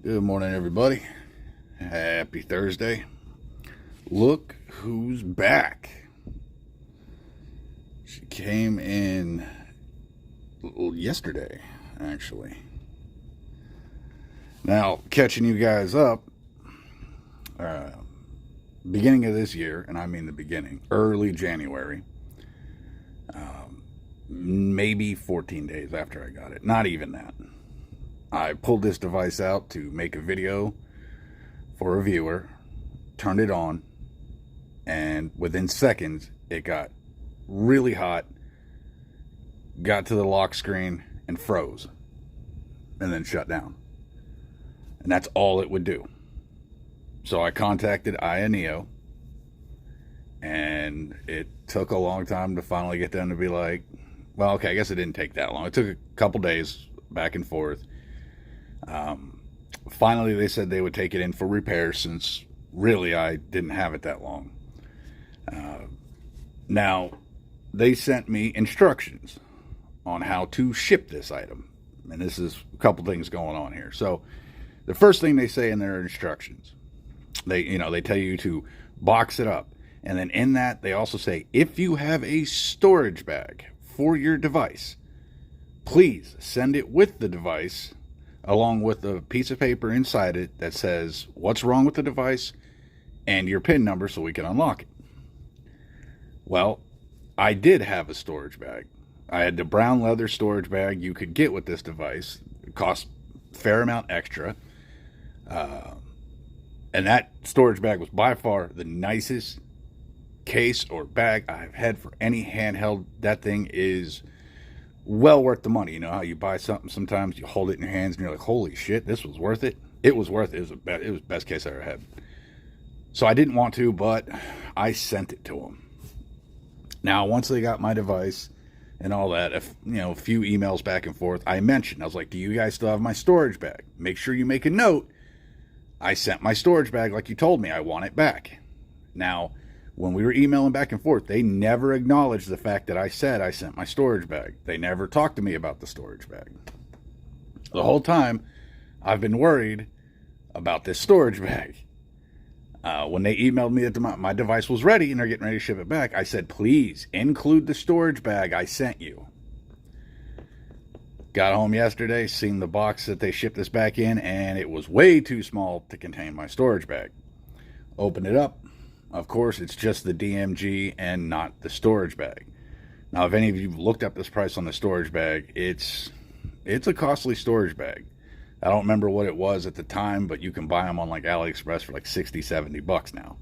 Good morning, everybody. Happy Thursday. Look who's back. She came in yesterday, actually. Now, catching you guys up, beginning of this year, and I mean the beginning, early January, maybe 14 days after I got it, not even that. I pulled this device out to make a video for a viewer, turned it on, and within seconds, it got really hot, got to the lock screen, and froze, and then shut down. And that's all it would do. So I contacted Ayaneo, and it took a long time to finally get them to be like, well, okay, I guess it didn't take that long. It took a couple days back and forth. Finally, they said they would take it in for repair since really I didn't have it that long. Now, they sent me instructions on how to ship this item. And this is a couple things going on here. So the first thing they say in their instructions, they tell you to box it up. And then in that, they also say, if you have a storage bag for your device, please send it with the device along with a piece of paper inside it that says what's wrong with the device and your PIN number so we can unlock it. Well, I did have a storage bag. I had the brown leather storage bag you could get with this device. It cost a fair amount extra. And that storage bag was by far the nicest case or bag I've had for any handheld. That thing is well worth the money. You know how you buy something, sometimes you hold it in your hands and you're like, holy shit, this was worth it. It was worth it. It was the best case I ever had. So I didn't want to, but I sent it to them. Now, once they got my device and all that, a few emails back and forth, I mentioned, I was like, do you guys still have my storage bag? Make sure you make a note. I sent my storage bag like you told me. I want it back. Now, when we were emailing back and forth, they never acknowledged the fact that I said I sent my storage bag. They never talked to me about the storage bag. The whole time, I've been worried about this storage bag. When they emailed me that my device was ready and they're getting ready to ship it back, I said, please include the storage bag I sent you. Got home yesterday, seen the box that they shipped this back in, and it was way too small to contain my storage bag. Opened it up. Of course, it's just the DMG and not the storage bag. Now, if any of you looked up this price on the storage bag, it's a costly storage bag. I don't remember what it was at the time, but you can buy them on like AliExpress for like $60, $70 now.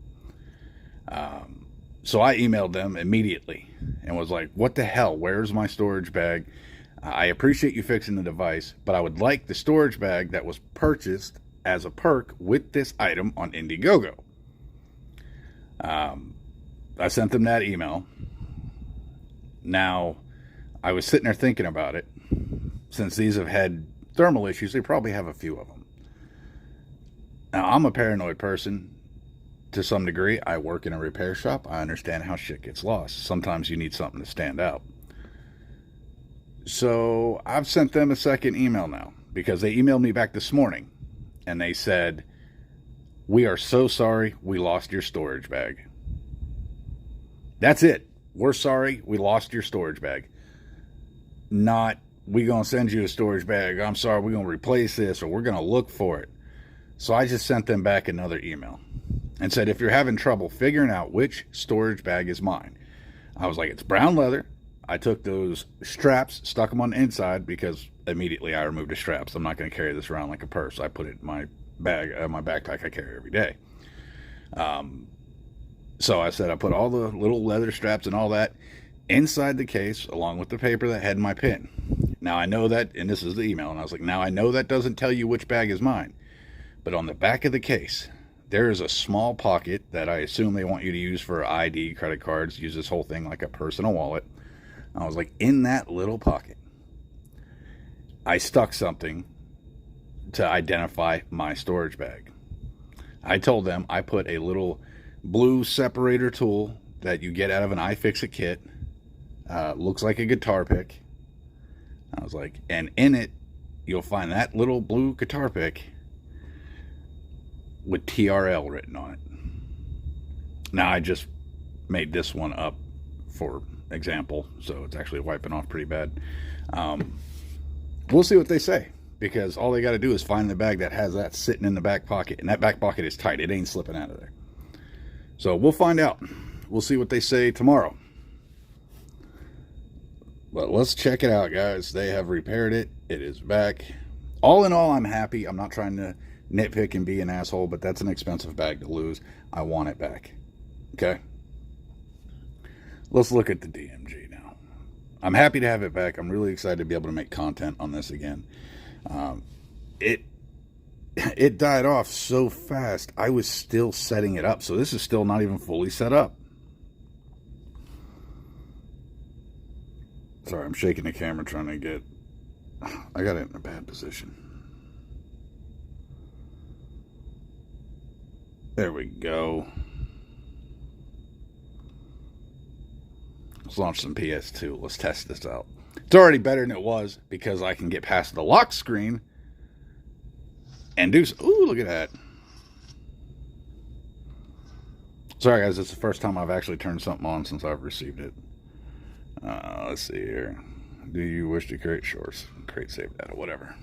So I emailed them immediately and was like, what the hell? Where's my storage bag? I appreciate you fixing the device, but I would like the storage bag that was purchased as a perk with this item on Indiegogo. I sent them that email. Now, I was sitting there thinking about it. Since these have had thermal issues, they probably have a few of them. Now, I'm a paranoid person to some degree. I work in a repair shop. I understand how shit gets lost. Sometimes you need something to stand out. So I've sent them a second email now because they emailed me back this morning and they said, we are so sorry we lost your storage bag. That's it. We're sorry we lost your storage bag. Not, we gonna send you a storage bag. I'm sorry, we're gonna replace this or we're gonna look for it. So I just sent them back another email and said, if you're having trouble figuring out which storage bag is mine, I was like, it's brown leather. I took those straps, stuck them on the inside because immediately I removed the straps. I'm not going to carry this around like a purse. I put it in my bag, my backpack I carry every day. So I said I put all the little leather straps and all that inside the case along with the paper that had my PIN. Now I know that, and this is the email, and I was like, now I know that doesn't tell you which bag is mine. But on the back of the case, there is a small pocket that I assume they want you to use for ID, credit cards, use this whole thing like a personal wallet. I was like, in that little pocket, I stuck something to identify my storage bag. I told them I put a little blue separator tool that you get out of an iFixit kit. Looks like a guitar pick. I was like, and in it, you'll find that little blue guitar pick with TRL written on it. Now, I just made this one up for example, so it's actually wiping off pretty bad. We'll see what they say, because all they got to do is find the bag that has that sitting in the back pocket, and that back pocket is tight. It ain't slipping out of there. So we'll find out. We'll see what they say tomorrow. But let's check it out, guys. They have repaired it. It is back. All in all, I'm happy. I'm not trying to nitpick and be an asshole, but that's an expensive bag to lose. I want it back. Okay? Let's look at the DMG now. I'm happy to have it back. I'm really excited to be able to make content on this again. It died off so fast, I was still setting it up. So this is still not even fully set up. Sorry, I'm shaking the camera trying to get... I got it in a bad position. There we go. Let's launch some PS2. Let's test this out. It's already better than it was because I can get past the lock screen and do... Ooh, look at that. Sorry, guys. It's the first time I've actually turned something on since I've received it. Let's see here. Do you wish to create shorts? Create save data, whatever.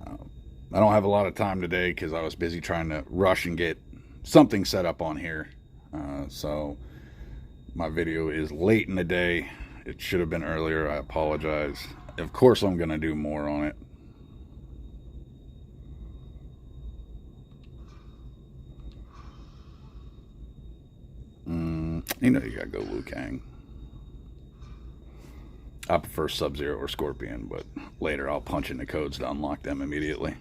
I don't have a lot of time today because I was busy trying to rush and get something set up on here. So my video is late in the day. It should have been earlier. I apologize. Of course I'm going to do more on it. You know you gotta go Liu Kang. I prefer Sub-Zero or Scorpion, but later I'll punch in the codes to unlock them immediately.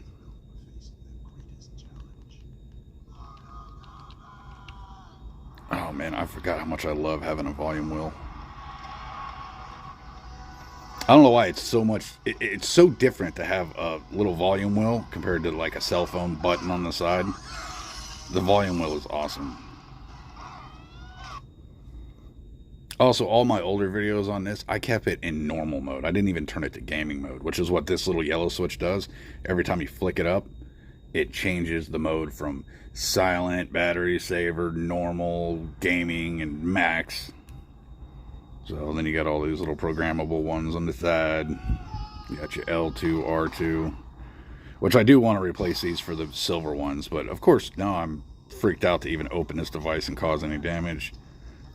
Oh man, I forgot how much I love having a volume wheel. I don't know why it's so much... It's so different to have a little volume wheel compared to like a cell phone button on the side. The volume wheel is awesome. Also, all my older videos on this, I kept it in normal mode. I didn't even turn it to gaming mode, which is what this little yellow switch does. Every time you flick it up, it changes the mode from silent, battery saver, normal, gaming, and max. So then you got all these little programmable ones on the side. You got your L2, R2, which I do want to replace these for the silver ones. But of course, now I'm freaked out to even open this device and cause any damage.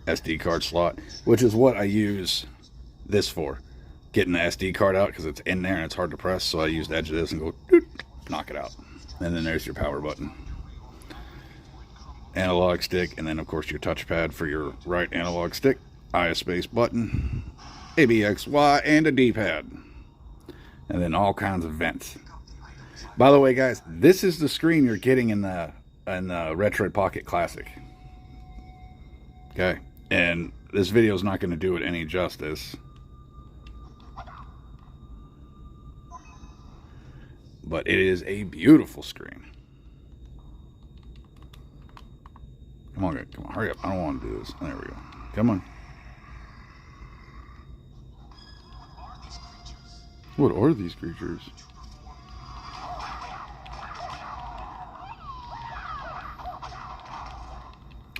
SD card slot, which is what I use this for, getting the SD card out because it's in there and it's hard to press. So I use the edge of this and go doot, knock it out, and then there's your power button, analog stick, and then of course your touchpad for your right analog stick, I space button, A, B, X, Y, and a D-pad, and then all kinds of vents. By the way, guys, this is the screen you're getting in the Retroid Pocket Classic. Okay. And this video is not going to do it any justice. But it is a beautiful screen. Come on, hurry up. I don't want to do this. There we go. Come on. What are these creatures?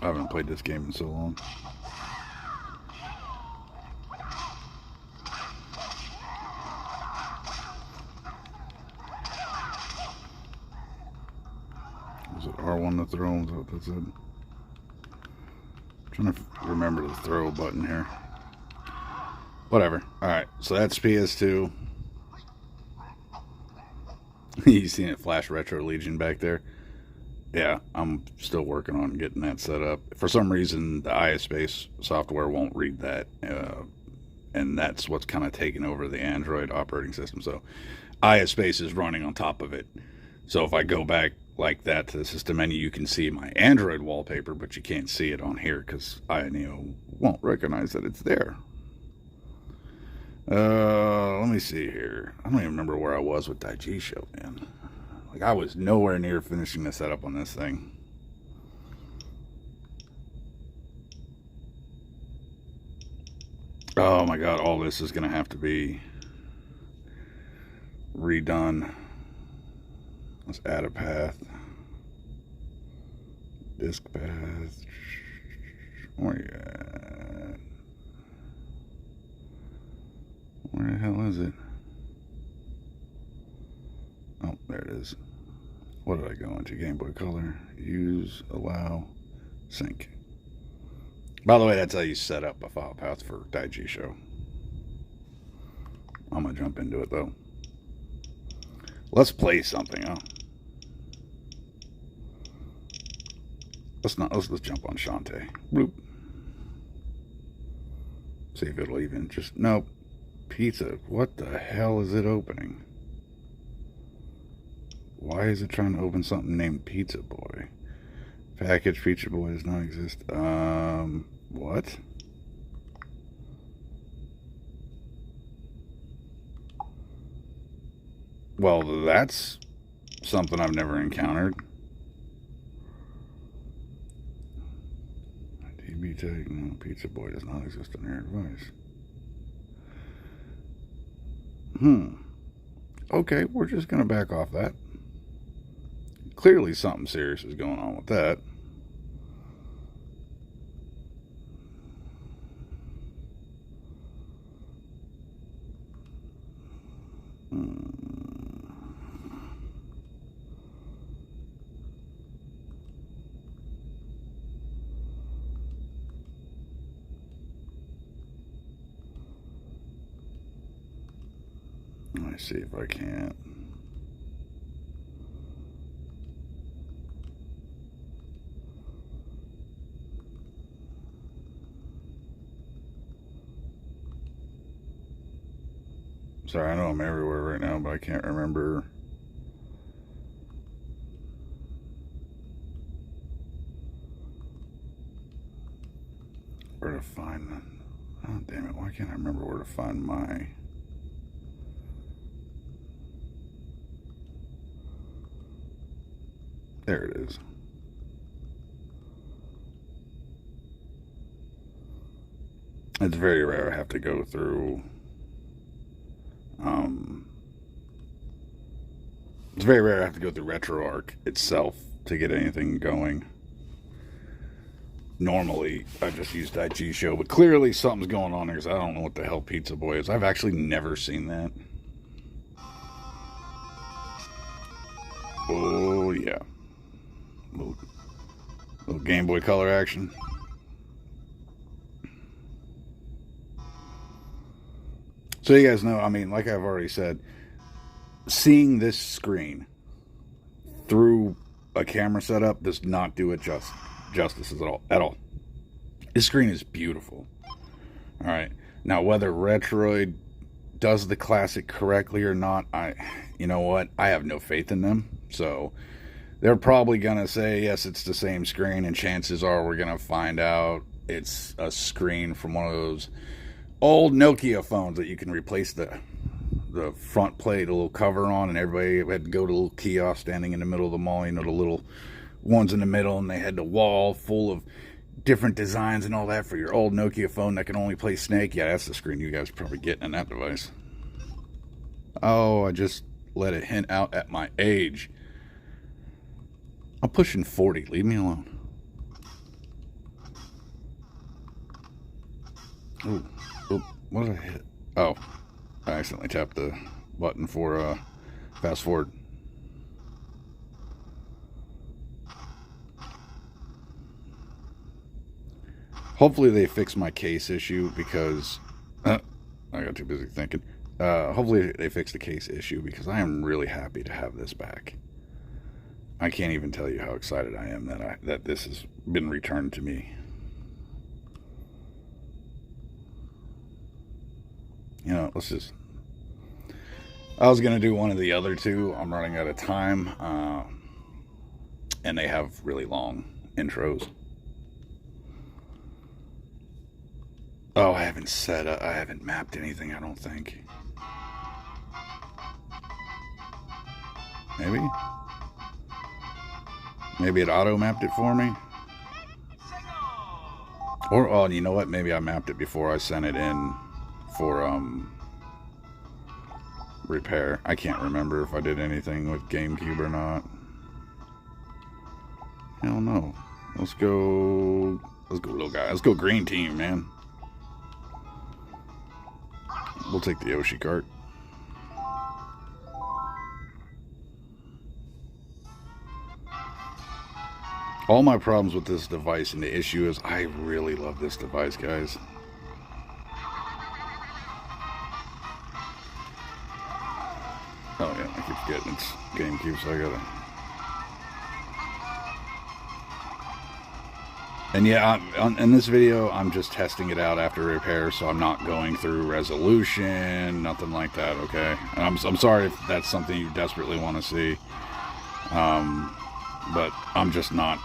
I haven't played this game in so long. Was it R1 to throw? Is that what that said? I'm trying to remember the throw button here. Whatever. Alright, so that's PS2. You seen it flash Retro Legion back there? Yeah, I'm still working on getting that set up. For some reason, the iSpace software won't read that. And that's what's kind of taking over the Android operating system. So iSpace is running on top of it. So if I go back like that to the system menu, you can see my Android wallpaper, but you can't see it on here because Ayaneo won't recognize that it's there. Let me see here. I don't even remember where I was with DMG Show, man. Like, I was nowhere near finishing the setup on this thing. Oh my god, all this is going to have to be redone. Let's add a path. Disk path. Where you at? Where the hell is it? Oh, there it is. What did I go into? Game Boy Color. Use, allow, sync. By the way, that's how you set up a file path for DMG Show. I'm gonna jump into it though. Let's play something, huh? Let's jump on Shantae. Bloop. See if it'll even just, nope. Pizza. What the hell is it opening? Why is it trying to open something named Pizza Boy? Package Pizza Boy does not exist. What? Well, that's something I've never encountered. DB tag, no, Pizza Boy does not exist on your device. Okay, we're just gonna back off that. Clearly something serious is going on with that. Let me see if I can't. Sorry, I know I'm everywhere right now, but I can't remember. Where to find them. Oh, damn it. Why can't I remember where to find my... There it is. It's very rare I have to go through... It's very rare I have to go through RetroArch itself to get anything going. Normally, I just use DMG Show, but clearly something's going on here because I don't know what the hell Pizza Boy is. I've actually never seen that. Oh, yeah. Little Game Boy Color action. So you guys know, I mean, like I've already said, seeing this screen through a camera setup does not do it justice at all. This screen is beautiful. All right. Now, whether Retroid does the classic correctly or not, you know what? I have no faith in them. So they're probably going to say, yes, it's the same screen, and chances are we're going to find out it's a screen from one of those old Nokia phones that you can replace the front plate, a little cover on, and everybody had to go to a little kiosk standing in the middle of the mall, you know, the little ones in the middle, and they had the wall full of different designs and all that for your old Nokia phone that can only play Snake. Yeah, that's the screen you guys are probably getting in that device. Oh, I just let it hint out at my age. I'm pushing 40. Leave me alone. Ooh, what did I hit? Oh, I accidentally tapped the button for fast forward. Hopefully they fix my case issue because I got too busy thinking. Hopefully they fix the case issue because I am really happy to have this back. I can't even tell you how excited I am that this has been returned to me. You know, I was going to do one of the other two. I'm running out of time. And they have really long intros. Oh, I haven't mapped anything, I don't think. Maybe it auto-mapped it for me. Or, oh, you know what? Maybe I mapped it before I sent it in for repair. I can't remember if I did anything with GameCube or not. Hell no. Let's go, little guy. Let's go green team, man. We'll take the Yoshi cart. All my problems with this device, and the issue is I really love this device, guys. Oh yeah, I keep forgetting it's GameCube, so I gotta... And yeah, in this video, I'm just testing it out after repair, so I'm not going through resolution, nothing like that, okay? And I'm sorry if that's something you desperately want to see. But I'm just not,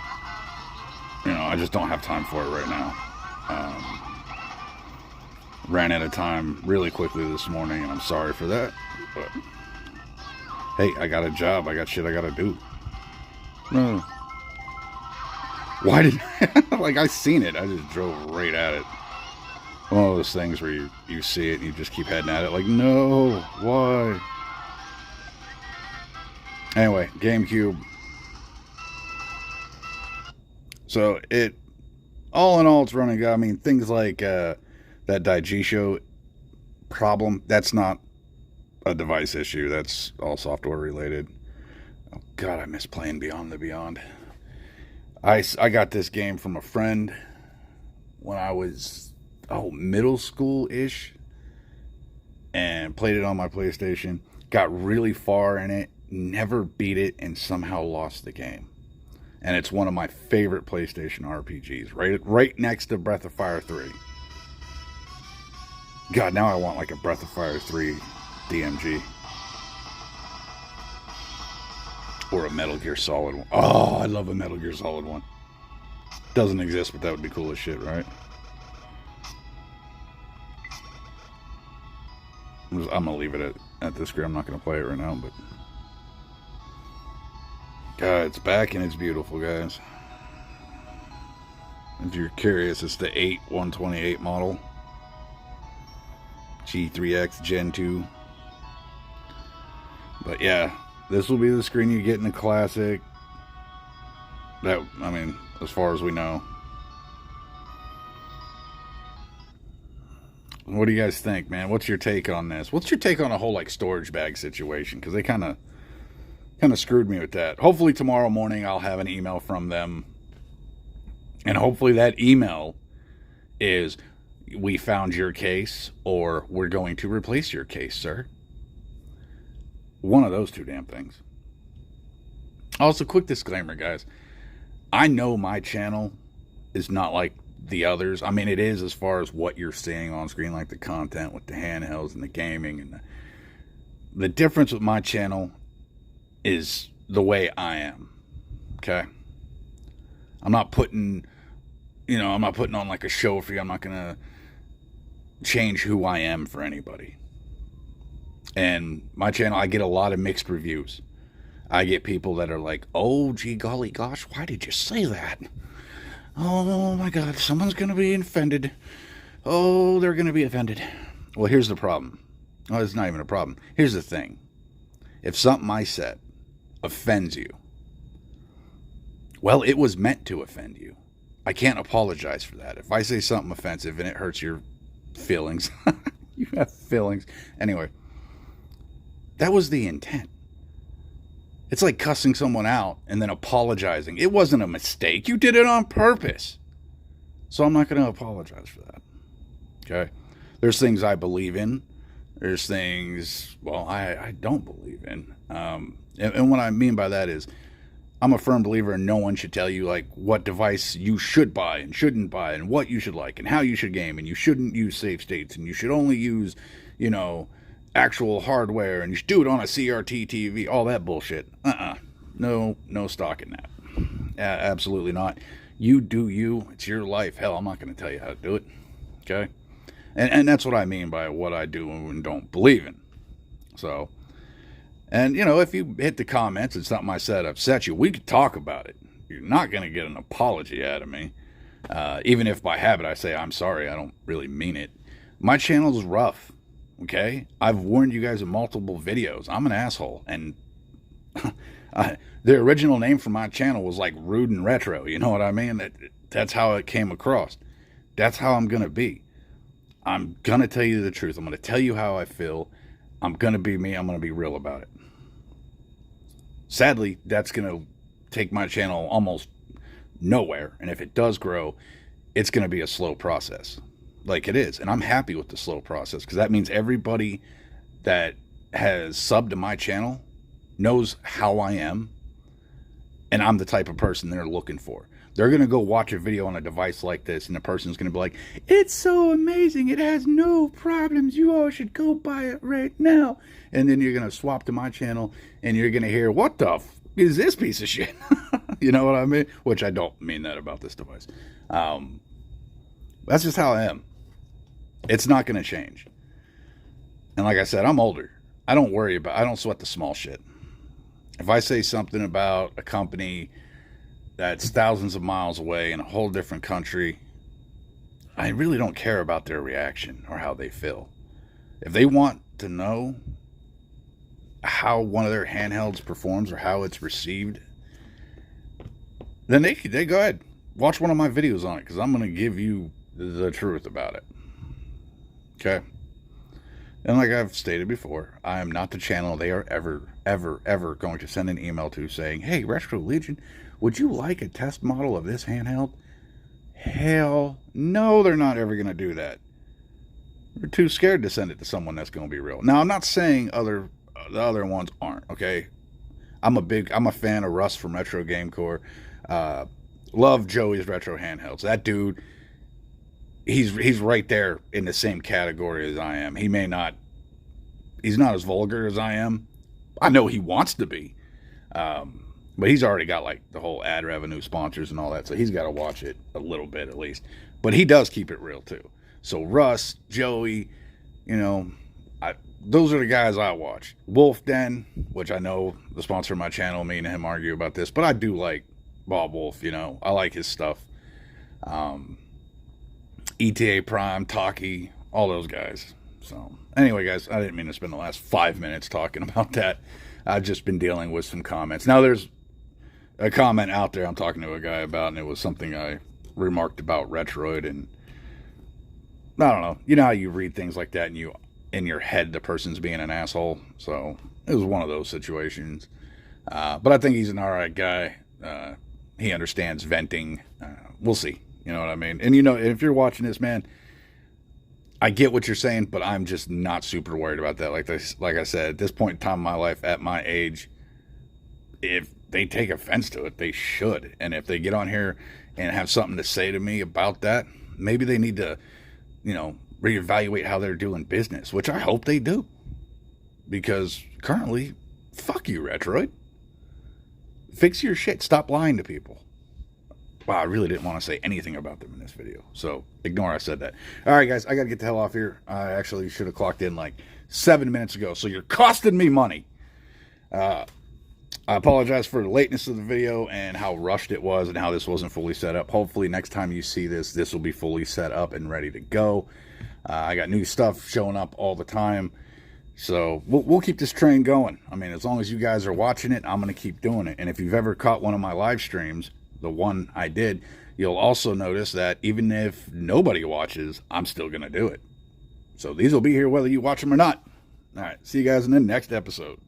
you know, I just don't have time for it right now. Ran out of time really quickly this morning, and I'm sorry for that. But hey, I got a job. I got shit I gotta do. No. Why did like I seen it? I just drove right at it. One of those things where you see it and you just keep heading at it. Like, no, why? Anyway, GameCube. So it, all in all, it's running good. I mean, things like that Daigisho problem, that's not a device issue. That's all software related. Oh God, I miss playing Beyond the Beyond. I got this game from a friend when I was, middle school-ish, and played it on my PlayStation. Got really far in it, never beat it, and somehow lost the game. And it's one of my favorite PlayStation RPGs, right next to Breath of Fire 3. God, now I want like a Breath of Fire 3 DMG. Or a Metal Gear Solid one. Oh, I love a Metal Gear Solid one. Doesn't exist, but that would be cool as shit, right? I'm going to leave it at this screen. I'm not going to play it right now, but... God, it's back and it's beautiful, guys. If you're curious, it's the 8128 model. G3X Gen 2. But yeah, this will be the screen you get in the Classic. That, I mean, as far as we know. What do you guys think, man? What's your take on this? What's your take on a whole, like, storage bag situation? Because they kind of screwed me with that. Hopefully tomorrow morning I'll have an email from them. And hopefully that email is, we found your case, or we're going to replace your case, sir. One of those two damn things. Also, quick disclaimer, guys. I know my channel is not like the others. I mean, it is as far as what you're seeing on screen, like the content with the handhelds and the gaming. And the difference with my channel is the way I am. Okay? I'm not putting, I'm not putting on like a show for you. I'm not going to change who I am for anybody. And my channel, I get a lot of mixed reviews. I get people that are like, oh, gee, golly gosh, why did you say that? Oh, my God, someone's going to be offended. Oh, they're going to be offended. Well, here's the problem. Oh, it's not even a problem. Here's the thing. If something I said offends you, well, it was meant to offend you. I can't apologize for that. If I say something offensive and it hurts your feelings, you have feelings. Anyway, that was the intent. It's like cussing someone out and then apologizing. It wasn't a mistake. You did it on purpose. So I'm not going to apologize for that. Okay? There's things I believe in. There's things, well, I don't believe in. And what I mean by that is, I'm a firm believer in no one should tell you, like, what device you should buy and shouldn't buy and what you should like and how you should game, and you shouldn't use save states, and you should only use, actual hardware, and you should do it on a CRT TV, all that bullshit. No stock in that. Absolutely not. You do you. It's your life. Hell, I'm not going to tell you how to do it. Okay? And that's what I mean by what I do and don't believe in. So, and, if you hit the comments and something I said upset you, we could talk about it. You're not going to get an apology out of me. Even if by habit I say, I'm sorry, I don't really mean it. My channel's rough. Okay? I've warned you guys in multiple videos. I'm an asshole. And The original name for my channel was like Rude and Retro. You know what I mean? That's how it came across. That's how I'm going to be. I'm going to tell you the truth. I'm going to tell you how I feel. I'm going to be me. I'm going to be real about it. Sadly, that's going to take my channel almost nowhere. And if it does grow, it's going to be a slow process. Like it is. And I'm happy with the slow process because that means everybody that has subbed to my channel knows how I am. And I'm the type of person they're looking for. They're going to go watch a video on a device like this, and the person's going to be like, it's so amazing. It has no problems. You all should go buy it right now. And then you're going to swap to my channel, and you're going to hear, what the f is this piece of shit? You know what I mean? Which I don't mean that about this device. That's just how I am. It's not going to change. And like I said, I'm older. I don't sweat the small shit. If I say something about a company that's thousands of miles away in a whole different country, I really don't care about their reaction or how they feel. If they want to know how one of their handhelds performs or how it's received, then they go ahead. Watch one of my videos on it because I'm going to give you the truth about it. Okay? And like I've stated before, I am not the channel they are ever going to send an email to saying, hey, Retro Legion, would you like a test model of this handheld? Hell no, they're not ever going to do that. They're too scared to send it to someone that's going to be real. Now, I'm not saying the other ones aren't, okay? I'm a fan of Russ from Retro Game Core. Love Joey's Retro Handhelds. That dude, he's right there in the same category as I am. He's not as vulgar as I am. I know he wants to be. But he's already got like the whole ad revenue sponsors and all that. So he's got to watch it a little bit at least. But he does keep it real too. So Russ, Joey, those are the guys I watch. Wolf Den, which I know the sponsor of my channel, me and him argue about this. But I do like Bob Wolf, I like his stuff. ETA Prime, Taki, all those guys. So anyway, guys, I didn't mean to spend the last 5 minutes talking about that. I've just been dealing with some comments. Now there's a comment out there I'm talking to a guy about, and it was something I remarked about Retroid, and I don't know. You know how you read things like that, and in your head the person's being an asshole. So it was one of those situations. But I think he's an alright guy. He understands venting. We'll see. You know what I mean? And if you're watching this, man, I get what you're saying, but I'm just not super worried about that. Like I said, at this point in time in my life, at my age, if they take offense to it, they should. And if they get on here and have something to say to me about that, maybe they need to, reevaluate how they're doing business, which I hope they do. Because currently, fuck you, Retroid. Fix your shit. Stop lying to people. Wow, I really didn't want to say anything about them in this video. So, ignore I said that. All right, guys, I got to get the hell off here. I actually should have clocked in like 7 minutes ago. So, you're costing me money. I apologize for the lateness of the video and how rushed it was and how this wasn't fully set up. Hopefully, next time you see this will be fully set up and ready to go. I got new stuff showing up all the time. So, we'll keep this train going. I mean, as long as you guys are watching it, I'm going to keep doing it. And if you've ever caught one of my live streams, the one I did, you'll also notice that even if nobody watches, I'm still going to do it. So these will be here whether you watch them or not. All right, see you guys in the next episode.